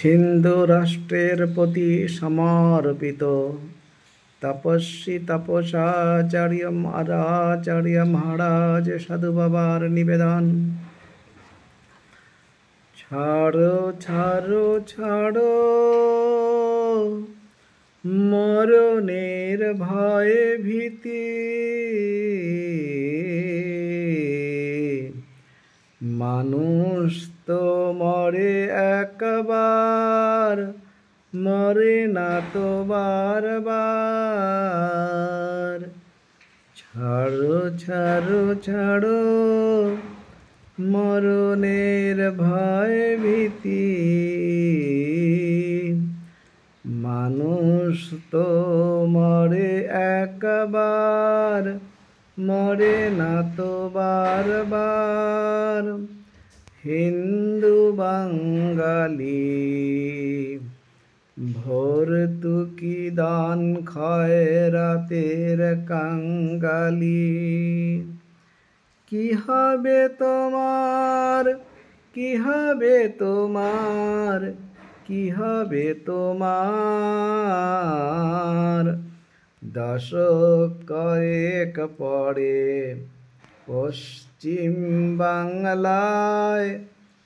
হিন্দু রাষ্ট্রের প্রতি সমর্পিত তপস্বী আচার্য মহারাজ সাধু বাবার নিবেদন। ছাড়ো ছাড়ো ছাড়ো মরণের ভয়ে ভীতি, মানুষ তো মরে একবার, মরে না তো বারবার। ছাড়ো ছাড়ো ছাড়ো মরণের ভয় ভীতি, মানুষ তো মরে একবার, মরে না তো বারবার। হিন্দু বাঙালি ভর্তুকি দান খয়রাতের কাঙ্গালি। কি হবে তোমার, কি হবে তোমার, কি হবে তোমার? দশক কয়েক পরে পশ্চিম বাংলায়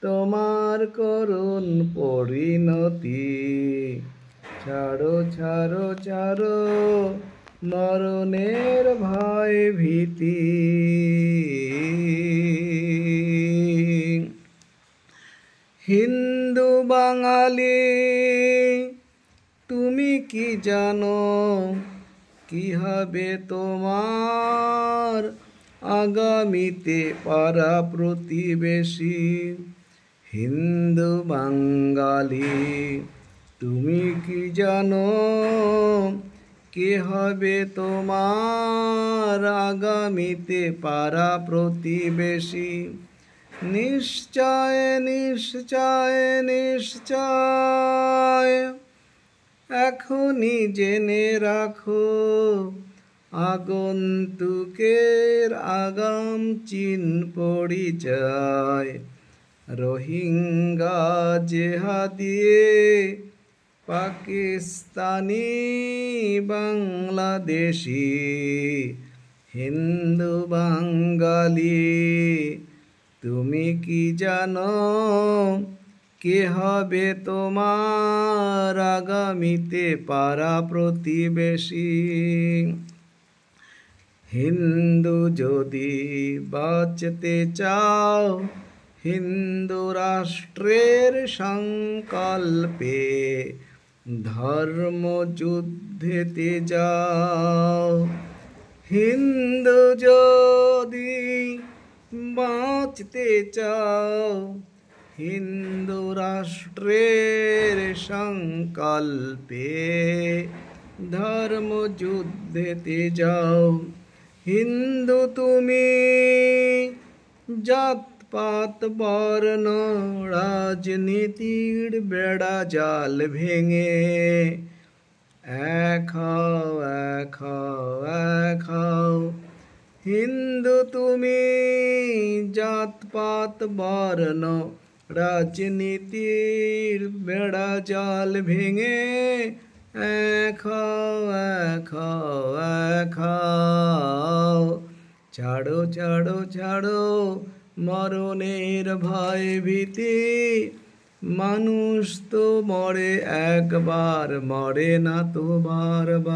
তোমার করুণ পরিণতি। ছাড়ো ছাড়ো ছাড়ো মরণের ভয় ভীতি। হিন্দু বাঙালি তুমি কি জানো, কি হবে তোমার আগামীতে পাড়া প্রতিবেশী? হিন্দু বাঙালি তুমি কি জানো, কে হবে তোমার আগামীতে পাড়া প্রতিবেশী? নিশ্চয় নিশ্চয় নিশ্চয় এখনই জেনে রাখো, আগন্তুকের আগাম চিন পরিচয়। রোহিঙ্গা জেহাদিয়ে পাকিস্তানি বাংলাদেশি। হিন্দু বাঙালি তুমি কি জানো, কে হবে তোমার আগামীতে পাড়া প্রতিবেশী? হিন্দু যদি বাঁচতে চাও, হিন্দু রাষ্ট্রের সংকল্পে ধর্মযুদ্ধেতে যাও। হিন্দু যদি বাঁচতে চাও, হিন্দু রাষ্ট্রের সংকল্পে ধর্মযুদ্ধেতে যাও। হিন্দু তুমি জাতপাত বর্ণ রাজনীতির বেড়া জাল ভেঙে এক হও এক হও এক হও। হিন্দু তুমি জাতপাত বর্ণ রাজনীতির বেড়া জাল ভেঙে এক হও এক হও এক হও। ছাড়ো ছাড়ো ছাড়ো মরণের ভয় ভীতি, মানুষ তো মরে একবার, মরে না তো বারবার।